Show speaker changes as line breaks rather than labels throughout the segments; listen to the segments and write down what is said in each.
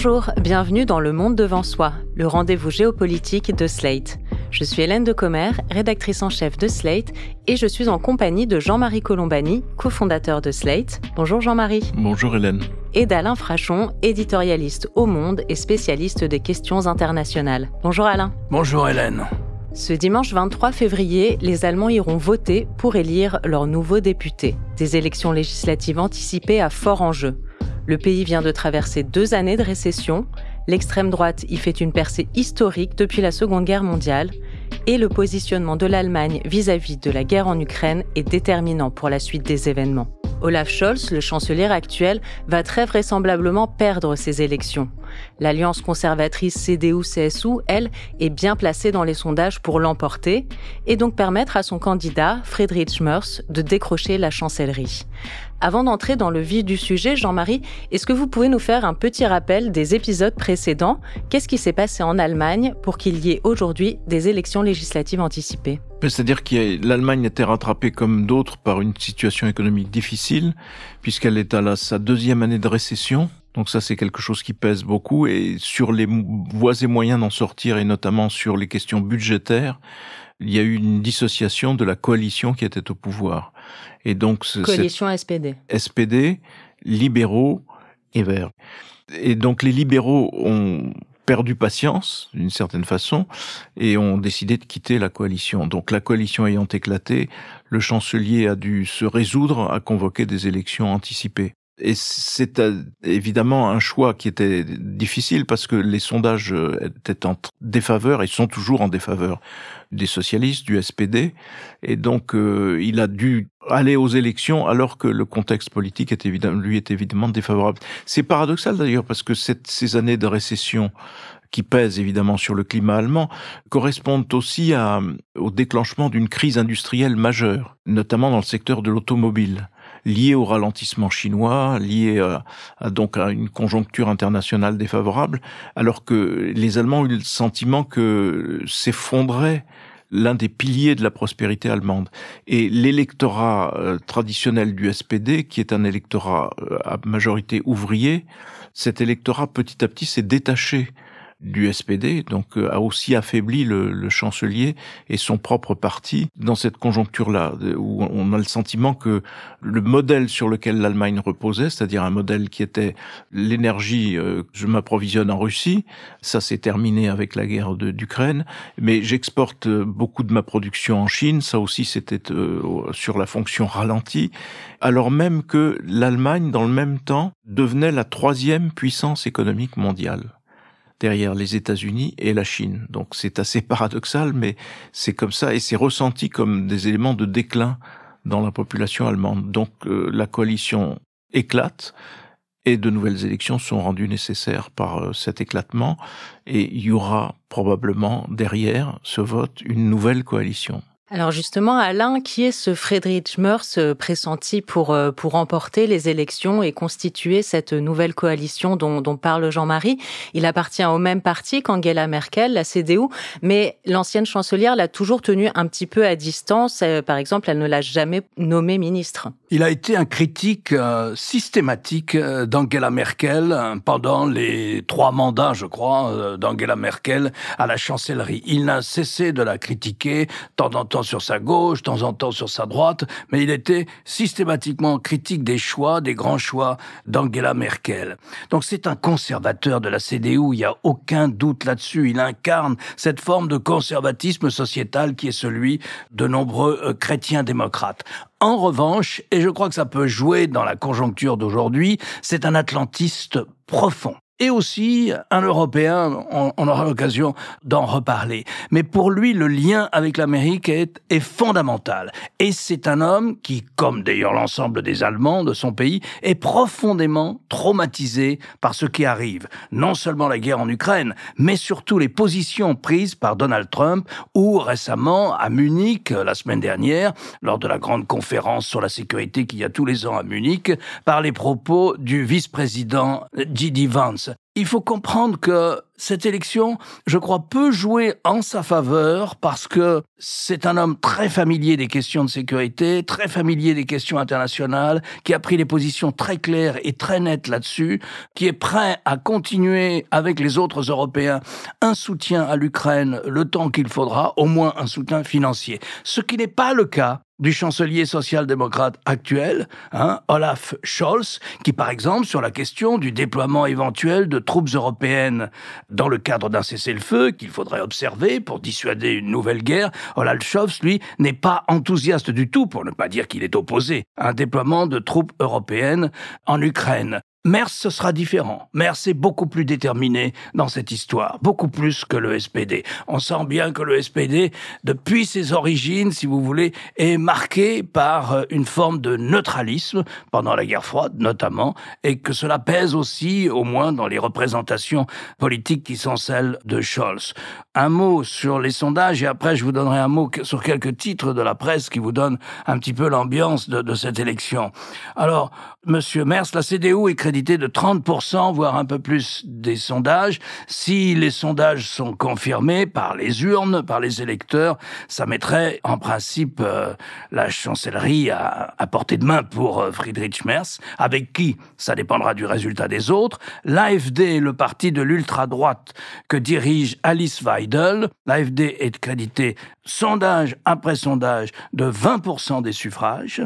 Bonjour, bienvenue dans Le Monde devant soi, le rendez-vous géopolitique de Slate. Je suis Hélène Decomer, rédactrice en chef de Slate, et je suis en compagnie de Jean-Marie Colombani, cofondateur de Slate. Bonjour Jean-Marie.
Bonjour Hélène.
Et d'Alain Frachon, éditorialiste au Monde et spécialiste des questions internationales. Bonjour Alain.
Bonjour Hélène.
Ce dimanche 23 février, les Allemands iront voter pour élire leurs nouveaux députés. Des élections législatives anticipées à fort enjeu. Le pays vient de traverser 2 années de récession, l'extrême droite y fait une percée historique depuis la Seconde Guerre mondiale, et le positionnement de l'Allemagne vis-à-vis de la guerre en Ukraine est déterminant pour la suite des événements. Olaf Scholz, le chancelier actuel, va très vraisemblablement perdre ces élections. L'alliance conservatrice CDU-CSU, elle, est bien placée dans les sondages pour l'emporter et donc permettre à son candidat, Friedrich Merz, de décrocher la chancellerie. Avant d'entrer dans le vif du sujet, Jean-Marie, est-ce que vous pouvez nous faire un petit rappel des épisodes précédents ? Qu'est-ce qui s'est passé en Allemagne pour qu'il y ait aujourd'hui des élections législatives anticipées ?
C'est-à-dire que l'Allemagne était rattrapée comme d'autres par une situation économique difficile, puisqu'elle est à sa 2e année de récession. Donc ça, c'est quelque chose qui pèse beaucoup. Et sur les voies et moyens d'en sortir, et notamment sur les questions budgétaires, il y a eu une dissociation de la coalition qui était au pouvoir. Et donc
coalition SPD.
SPD, libéraux et verts. Et donc les libéraux ont perdu patience, d'une certaine façon, et ont décidé de quitter la coalition. Donc la coalition ayant éclaté, le chancelier a dû se résoudre à convoquer des élections anticipées. Et c'est évidemment un choix qui était difficile parce que les sondages étaient en défaveur et sont toujours en défaveur des socialistes, du SPD. Et donc, il a dû aller aux élections alors que le contexte politique est évidemment défavorable. C'est paradoxal d'ailleurs parce que ces années de récession qui pèsent évidemment sur le climat allemand, correspondent aussi au déclenchement d'une crise industrielle majeure, notamment dans le secteur de l'automobile, lié au ralentissement chinois, lié donc à une conjoncture internationale défavorable, alors que les Allemands ont eu le sentiment que s'effondrait l'un des piliers de la prospérité allemande. Et l'électorat traditionnel du SPD, qui est un électorat à majorité ouvrier, cet électorat petit à petit s'est détaché du SPD, donc a aussi affaibli le chancelier et son propre parti dans cette conjoncture-là, où on a le sentiment que le modèle sur lequel l'Allemagne reposait, c'est-à-dire un modèle qui était l'énergie, je m'approvisionne en Russie, ça s'est terminé avec la guerre d'Ukraine, mais j'exporte beaucoup de ma production en Chine, ça aussi c'était sur la fonction ralentie, alors même que l'Allemagne, dans le même temps, devenait la 3e puissance économique mondiale, derrière les États-Unis et la Chine. Donc c'est assez paradoxal, mais c'est comme ça, et c'est ressenti comme des éléments de déclin dans la population allemande. Donc la coalition éclate, et de nouvelles élections sont rendues nécessaires par cet éclatement, et il y aura probablement derrière ce vote une nouvelle coalition.
Alors justement, Alain, qui est ce Friedrich Merz pressenti pour remporter les élections et constituer cette nouvelle coalition dont parle Jean-Marie? Il appartient au même parti qu'Angela Merkel, la CDU, mais l'ancienne chancelière l'a toujours tenu un petit peu à distance. Par exemple, elle ne l'a jamais nommé ministre.
Il a été un critique systématique d'Angela Merkel pendant les 3 mandats, je crois, d'Angela Merkel à la chancellerie. Il n'a cessé de la critiquer, de temps en temps sur sa gauche, de temps en temps sur sa droite, mais il était systématiquement critique des choix, des grands choix d'Angela Merkel. Donc c'est un conservateur de la CDU, il n'y a aucun doute là-dessus. Il incarne cette forme de conservatisme sociétal qui est celui de nombreux chrétiens démocrates. En revanche, et je crois que ça peut jouer dans la conjoncture d'aujourd'hui, c'est un atlantiste profond. Et aussi un Européen, on aura l'occasion d'en reparler. Mais pour lui, le lien avec l'Amérique est fondamental. Et c'est un homme qui, comme d'ailleurs l'ensemble des Allemands de son pays, est profondément traumatisé par ce qui arrive. Non seulement la guerre en Ukraine, mais surtout les positions prises par Donald Trump, ou récemment à Munich, la semaine dernière, lors de la grande conférence sur la sécurité qu'il y a tous les ans à Munich, par les propos du vice-président J.D. Vance. Il faut comprendre que cette élection, je crois, peut jouer en sa faveur parce que c'est un homme très familier des questions de sécurité, très familier des questions internationales, qui a pris des positions très claires et très nettes là-dessus, qui est prêt à continuer avec les autres Européens un soutien à l'Ukraine le temps qu'il faudra, au moins un soutien financier. Ce qui n'est pas le cas du chancelier social-démocrate actuel, Olaf Scholz, qui par exemple, sur la question du déploiement éventuel de troupes européennes dans le cadre d'un cessez-le-feu qu'il faudrait observer pour dissuader une nouvelle guerre, Olaf Scholz, lui, n'est pas enthousiaste du tout, pour ne pas dire qu'il est opposé à un déploiement de troupes européennes en Ukraine. Merz, ce sera différent. Merz est beaucoup plus déterminé dans cette histoire, beaucoup plus que le SPD. On sent bien que le SPD, depuis ses origines, si vous voulez, est marqué par une forme de neutralisme, pendant la guerre froide notamment, et que cela pèse aussi, au moins dans les représentations politiques qui sont celles de Scholz. Un mot sur les sondages, et après je vous donnerai un mot sur quelques titres de la presse qui vous donnent un petit peu l'ambiance de cette élection. Alors, Monsieur Merz, la CDU est créditée de 30%, voire un peu plus des sondages. Si les sondages sont confirmés par les urnes, par les électeurs, ça mettrait en principe la chancellerie à portée de main pour Friedrich Merz, avec qui ça dépendra du résultat des autres. L'AfD, le parti de l'ultra-droite que dirige Alice Weidel, l'AfD est créditée sondage après sondage de 20% des suffrages.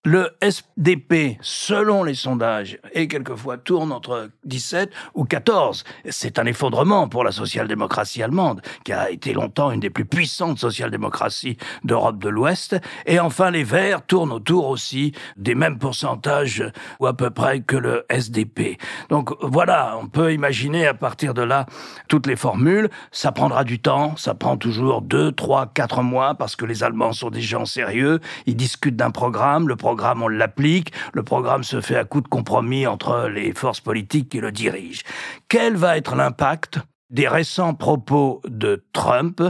Le SDP, selon les sondages, et quelquefois tourne entre 17 ou 14. C'est un effondrement pour la social-démocratie allemande, qui a été longtemps une des plus puissantes social-démocraties d'Europe de l'Ouest. Et enfin, les Verts tournent autour aussi des mêmes pourcentages, ou à peu près, que le SDP. Donc voilà, on peut imaginer à partir de là toutes les formules. Ça prendra du temps, ça prend toujours 2, 3, 4 mois, parce que les Allemands sont des gens sérieux, ils discutent d'un programme, le programme on l'applique, le programme se fait à coup de compromis entre les forces politiques qui le dirigent. Quel va être l'impact des récents propos de Trump,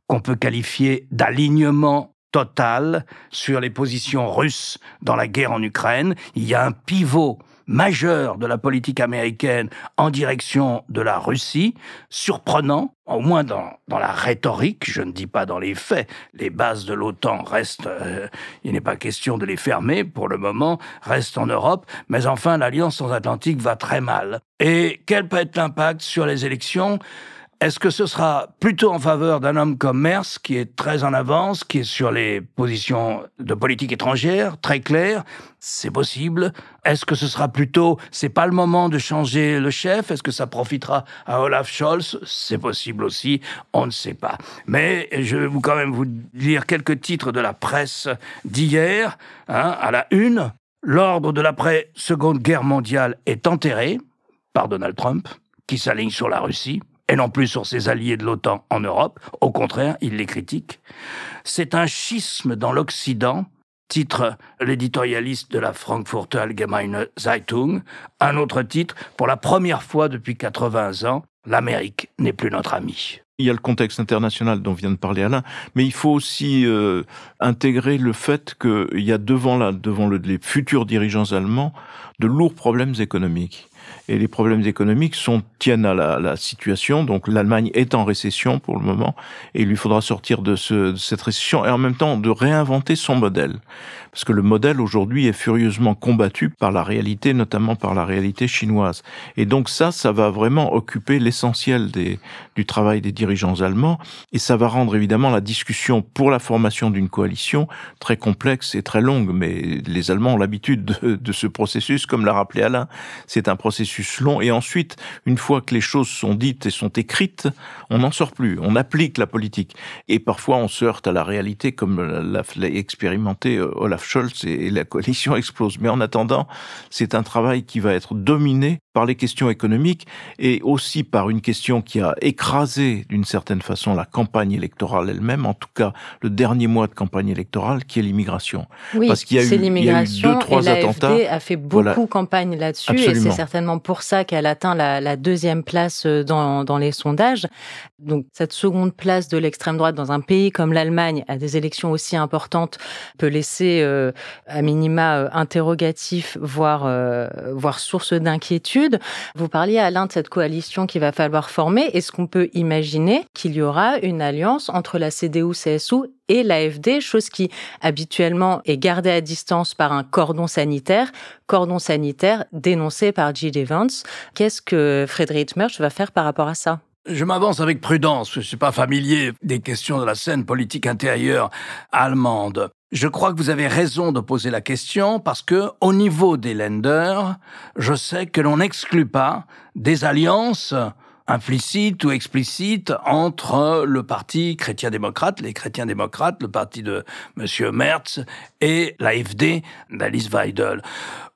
qu'on peut qualifier d'alignement total sur les positions russes dans la guerre en Ukraine? Il y a un pivot majeur de la politique américaine en direction de la Russie, surprenant, au moins dans la rhétorique, je ne dis pas dans les faits. Les bases de l'OTAN restent, il n'est pas question de les fermer pour le moment, restent en Europe, mais enfin l'Alliance transatlantique va très mal. Et quel peut être l'impact sur les élections ? Est-ce que ce sera plutôt en faveur d'un homme comme Merz, qui est très en avance, qui est sur les positions de politique étrangère, très claires? C'est possible. Est-ce que ce sera plutôt, c'est pas le moment de changer le chef? Est-ce que ça profitera à Olaf Scholz? C'est possible aussi. On ne sait pas. Mais je vais quand même vous lire quelques titres de la presse d'hier, à la une. L'ordre de l'après-Seconde Guerre mondiale est enterré par Donald Trump, qui s'aligne sur la Russie, et non plus sur ses alliés de l'OTAN en Europe. Au contraire, il les critique. C'est un schisme dans l'Occident, titre l'éditorialiste de la Frankfurter Allgemeine Zeitung. Un autre titre, pour la première fois depuis 80 ans, l'Amérique n'est plus notre ami.
Il y a le contexte international dont vient de parler Alain, mais il faut aussi intégrer le fait qu'il y a devant les futurs dirigeants allemands de lourds problèmes économiques. Et les problèmes économiques tiennent à la situation. Donc l'Allemagne est en récession pour le moment, et il lui faudra sortir de cette récession et en même temps de réinventer son modèle. Parce que le modèle aujourd'hui est furieusement combattu par la réalité, notamment par la réalité chinoise. Et donc ça va vraiment occuper l'essentiel du travail des dirigeants allemands, et ça va rendre évidemment la discussion pour la formation d'une coalition très complexe et très longue. Mais les Allemands ont l'habitude de ce processus, comme l'a rappelé Alain. C'est un processus long, et ensuite, une fois que les choses sont dites et sont écrites, on n'en sort plus. On applique la politique. Et parfois, on se heurte à la réalité, comme l'a expérimenté Olaf Scholz, et la coalition explose. Mais en attendant, c'est un travail qui va être dominé par les questions économiques, et aussi par une question qui a écrasé d'une certaine façon la campagne électorale elle-même, en tout cas le dernier mois de campagne électorale, qui est l'immigration.
Oui,
parce qu'il y a eu 2-3 attentats.
l'AfD a fait beaucoup campagne là-dessus. Absolument. Et c'est certainement certainement pour ça qu'elle atteint la deuxième place dans les sondages. Donc cette seconde place de l'extrême droite dans un pays comme l'Allemagne, à des élections aussi importantes, peut laisser à minima interrogatif, voire source d'inquiétude. Vous parliez, Alain, de cette coalition qu'il va falloir former. Est-ce qu'on peut imaginer qu'il y aura une alliance entre la CDU-CSU et l'AfD, chose qui habituellement est gardée à distance par un cordon sanitaire dénoncé par J.D. Vance. Qu'est-ce que Friedrich Merz va faire par rapport à ça ?
Je m'avance avec prudence, je ne suis pas familier des questions de la scène politique intérieure allemande. Je crois que vous avez raison de poser la question parce que, au niveau des Länder, je sais que l'on n'exclut pas des alliances implicite ou explicite entre le parti chrétien-démocrate, les chrétiens-démocrates, le parti de M. Merz et l'AfD d'Alice Weidel.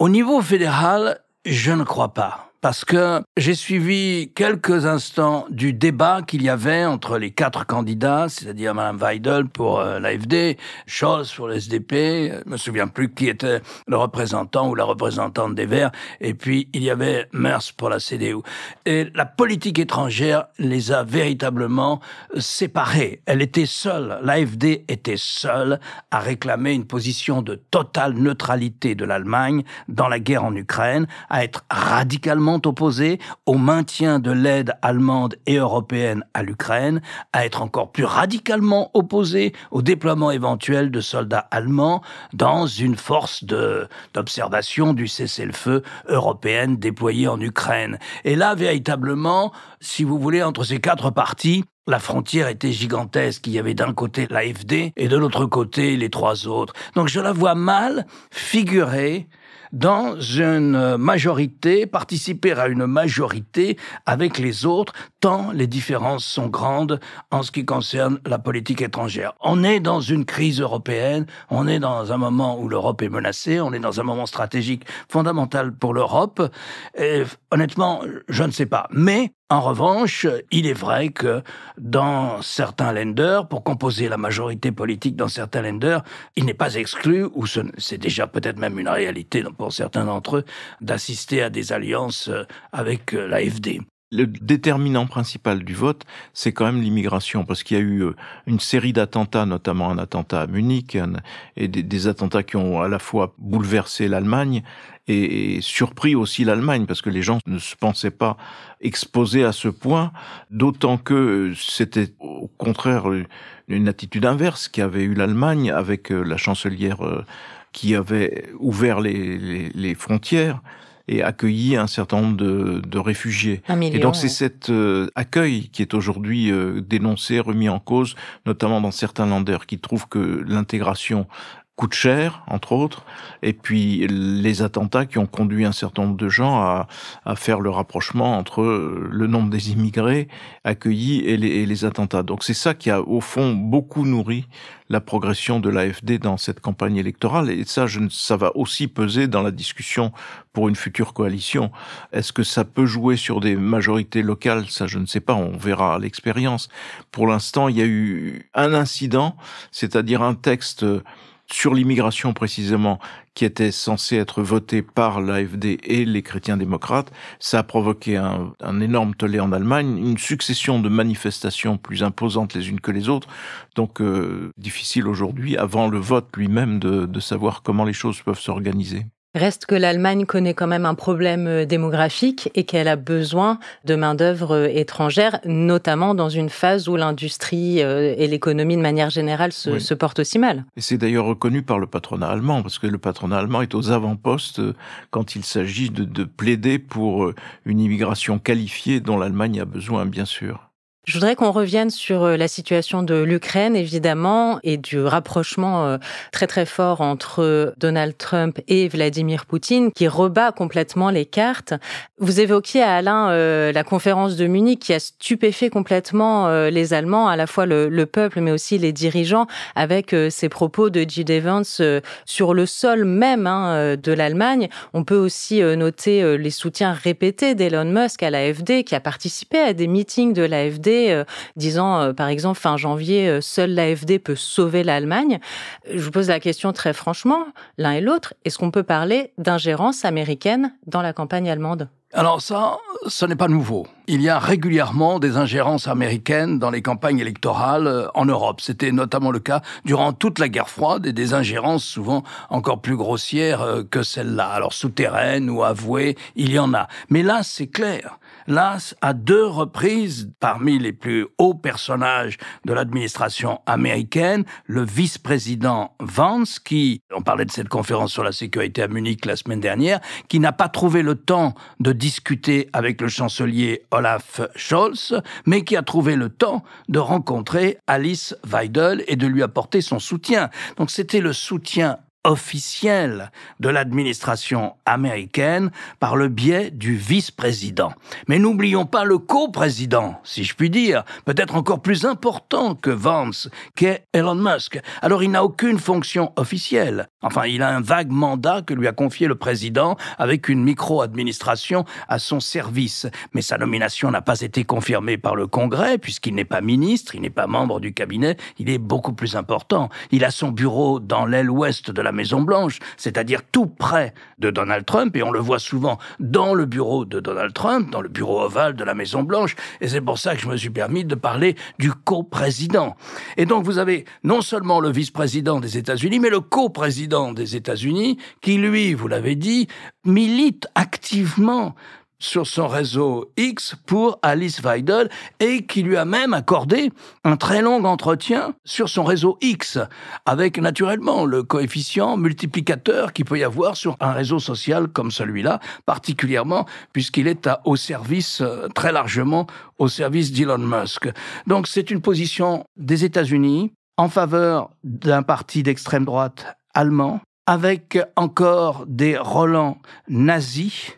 Au niveau fédéral, je ne crois pas. Parce que j'ai suivi quelques instants du débat qu'il y avait entre les 4 candidats, c'est-à-dire Mme Weidel pour l'AfD, Scholz pour le SDP, je me souviens plus qui était le représentant ou la représentante des Verts, et puis il y avait Merz pour la CDU. Et la politique étrangère les a véritablement séparés. Elle était seule, l'AfD était seule à réclamer une position de totale neutralité de l'Allemagne dans la guerre en Ukraine, à être radicalement opposé au maintien de l'aide allemande et européenne à l'Ukraine, à être encore plus radicalement opposé au déploiement éventuel de soldats allemands dans une force d'observation du cessez-le-feu européenne déployée en Ukraine. Et là, véritablement, si vous voulez, entre ces 4 partis, la frontière était gigantesque. Il y avait d'un côté l'AfD et de l'autre côté les 3 autres. Donc je la vois mal figurer dans une majorité, participer à une majorité avec les autres, tant les différences sont grandes en ce qui concerne la politique étrangère. On est dans une crise européenne, on est dans un moment où l'Europe est menacée, on est dans un moment stratégique fondamental pour l'Europe. Et, honnêtement, je ne sais pas. Mais en revanche, il est vrai que dans certains Länder, pour composer la majorité politique dans certains Länder, il n'est pas exclu, ou c'est déjà peut-être même une réalité pour certains d'entre eux, d'assister à des alliances avec l'AfD.
Le déterminant principal du vote, c'est quand même l'immigration, parce qu'il y a eu une série d'attentats, notamment un attentat à Munich, et des attentats qui ont à la fois bouleversé l'Allemagne et surpris aussi l'Allemagne, parce que les gens ne se pensaient pas exposés à ce point, d'autant que c'était au contraire une attitude inverse qu'avait eu l'Allemagne avec la chancelière qui avait ouvert les frontières et accueilli un certain nombre de réfugiés.
1 million,
et donc c'est cet accueil qui est aujourd'hui dénoncé, remis en cause, notamment dans certains Länder qui trouvent que l'intégration coûte cher, entre autres, et puis les attentats qui ont conduit un certain nombre de gens à faire le rapprochement entre le nombre des immigrés accueillis et les attentats. Donc c'est ça qui a au fond beaucoup nourri la progression de l'AfD dans cette campagne électorale, et ça va aussi peser dans la discussion pour une future coalition. Est-ce que ça peut jouer sur des majorités locales? Ça, je ne sais pas, on verra à l'expérience. Pour l'instant, il y a eu un incident, c'est-à-dire un texte sur l'immigration précisément, qui était censé être voté par l'AfD et les chrétiens-démocrates. Ça a provoqué un énorme tollé en Allemagne, une succession de manifestations plus imposantes les unes que les autres. Donc, difficile aujourd'hui, avant le vote lui-même, de savoir comment les choses peuvent s'organiser.
Reste que l'Allemagne connaît quand même un problème démographique et qu'elle a besoin de main-d'œuvre étrangère, notamment dans une phase où l'industrie et l'économie de manière générale se portent aussi mal.
Et c'est d'ailleurs reconnu par le patronat allemand, parce que le patronat allemand est aux avant-postes quand il s'agit de plaider pour une immigration qualifiée dont l'Allemagne a besoin, bien sûr.
Je voudrais qu'on revienne sur la situation de l'Ukraine, évidemment, et du rapprochement très très fort entre Donald Trump et Vladimir Poutine, qui rebat complètement les cartes. Vous évoquiez, Alain, la conférence de Munich qui a stupéfait complètement les Allemands, à la fois le peuple, mais aussi les dirigeants, avec ces propos de J.D. Vance sur le sol même de l'Allemagne. On peut aussi noter les soutiens répétés d'Elon Musk à l'AfD, qui a participé à des meetings de l'AfD, disant, par exemple, fin janvier, seule l'AfD peut sauver l'Allemagne. Je vous pose la question très franchement, l'un et l'autre, est-ce qu'on peut parler d'ingérence américaine dans la campagne allemande ?
Alors ça, ce n'est pas nouveau. Il y a régulièrement des ingérences américaines dans les campagnes électorales en Europe. C'était notamment le cas durant toute la guerre froide et des ingérences souvent encore plus grossières que celles-là. Alors souterraines ou avouées, il y en a. Mais là, c'est clair. Là, à 2 reprises, parmi les plus hauts personnages de l'administration américaine, le vice-président Vance, on parlait de cette conférence sur la sécurité à Munich la semaine dernière, qui n'a pas trouvé le temps de discuter avec le chancelier Olaf Scholz, mais qui a trouvé le temps de rencontrer Alice Weidel et de lui apporter son soutien. Donc c'était le soutien officiel de l'administration américaine par le biais du vice-président. Mais n'oublions pas le co-président, si je puis dire, peut-être encore plus important que Vance, qu'est Elon Musk. Alors il n'a aucune fonction officielle. Enfin, il a un vague mandat que lui a confié le président avec une micro-administration à son service. Mais sa nomination n'a pas été confirmée par le Congrès, puisqu'il n'est pas ministre, il n'est pas membre du cabinet, il est beaucoup plus important. Il a son bureau dans l'aile ouest de la Maison-Blanche, c'est-à-dire tout près de Donald Trump, et on le voit souvent dans le bureau de Donald Trump, dans le bureau ovale de la Maison-Blanche, et c'est pour ça que je me suis permis de parler du co-président. Et donc vous avez non seulement le vice-président des États-Unis, mais le co-président des États-Unis, qui lui, vous l'avez dit, milite activement sur son réseau X pour Alice Weidel et qui lui a même accordé un très long entretien sur son réseau X avec naturellement le coefficient multiplicateur qu'il peut y avoir sur un réseau social comme celui-là, particulièrement puisqu'il est au service, très largement au service d'Elon Musk. Donc c'est une position des États-Unis en faveur d'un parti d'extrême droite allemand avec encore des relents nazis,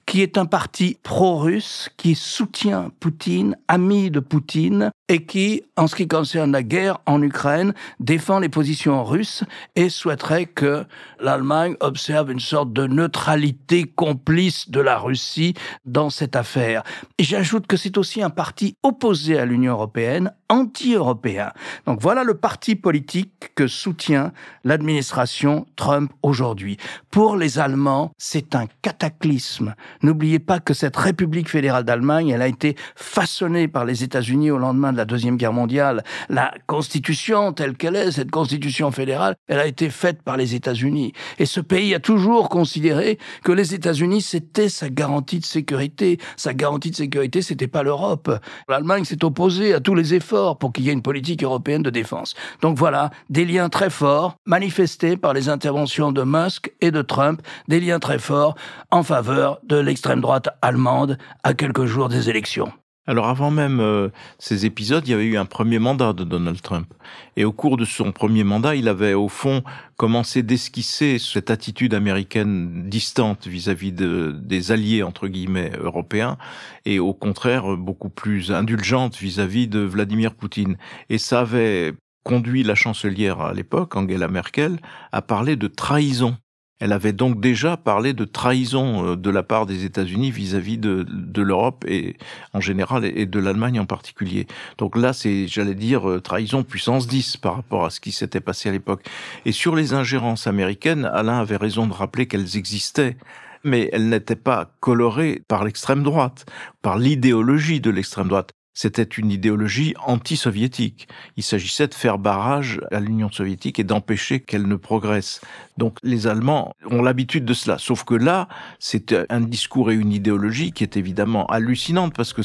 qui est un parti pro-russe, qui soutient Poutine, ami de Poutine, et qui, en ce qui concerne la guerre en Ukraine, défend les positions russes et souhaiterait que l'Allemagne observe une sorte de neutralité complice de la Russie dans cette affaire. Et j'ajoute que c'est aussi un parti opposé à l'Union européenne, anti-européen. Donc voilà le parti politique que soutient l'administration Trump aujourd'hui. Pour les Allemands, c'est un cataclysme. N'oubliez pas que cette République fédérale d'Allemagne, elle a été façonnée par les États-Unis au lendemain de la Deuxième Guerre mondiale. La Constitution telle qu'elle est, cette Constitution fédérale, elle a été faite par les États-Unis. Et ce pays a toujours considéré que les États-Unis, c'était sa garantie de sécurité. Sa garantie de sécurité, c'était pas l'Europe. L'Allemagne s'est opposée à tous les efforts pour qu'il y ait une politique européenne de défense. Donc voilà, des liens très forts, manifestés par les interventions de Musk et de Trump, des liens très forts en faveur de l'extrême droite allemande à quelques jours des élections.
Alors avant même ces épisodes, il y avait eu un premier mandat de Donald Trump. Et au cours de son premier mandat, il avait au fond commencé d'esquisser cette attitude américaine distante vis-à-vis des alliés, entre guillemets, européens, et au contraire beaucoup plus indulgente vis-à-vis de Vladimir Poutine. Et ça avait conduit la chancelière à l'époque, Angela Merkel, à parler de trahison. Elle avait donc déjà parlé de trahison de la part des États-Unis vis-à-vis de l'Europe et en général et de l'Allemagne en particulier. Donc là, c'est, j'allais dire, trahison puissance 10 par rapport à ce qui s'était passé à l'époque. Et sur les ingérences américaines, Alain avait raison de rappeler qu'elles existaient, mais elles n'étaient pas colorées par l'extrême droite, par l'idéologie de l'extrême droite. C'était une idéologie anti-soviétique. Il s'agissait de faire barrage à l'Union soviétique et d'empêcher qu'elle ne progresse. Donc les Allemands ont l'habitude de cela. Sauf que là, c'est un discours et une idéologie qui est évidemment hallucinante parce que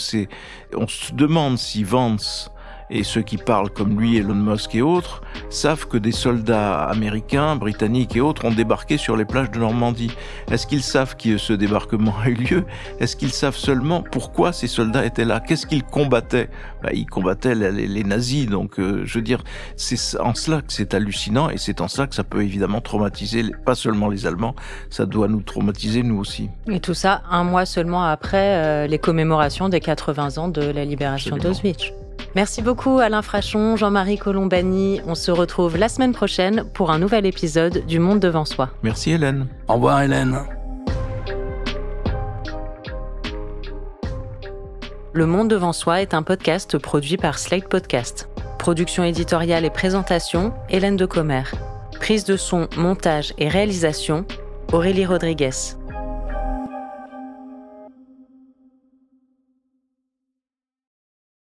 on se demande si Vance et ceux qui parlent comme lui, Elon Musk et autres, savent que des soldats américains, britanniques et autres ont débarqué sur les plages de Normandie. Est-ce qu'ils savent que ce débarquement a eu lieu? Est-ce qu'ils savent seulement pourquoi ces soldats étaient là? Qu'est-ce qu'ils combattaient? Ils combattaient les nazis, donc je veux dire, c'est en cela que c'est hallucinant et c'est en cela que ça peut évidemment traumatiser pas seulement les Allemands, ça doit nous traumatiser nous aussi.
Et tout ça, un mois seulement après les commémorations des 80 ans de la libération d'Auschwitz. Merci beaucoup Alain Frachon, Jean-Marie Colombani. On se retrouve la semaine prochaine pour un nouvel épisode du Monde devant soi.
Merci Hélène.
Au revoir Hélène.
Le Monde devant soi est un podcast produit par Slate Podcast. Production éditoriale et présentation, Hélène Decomer. Prise de son, montage et réalisation, Aurélie Rodriguez.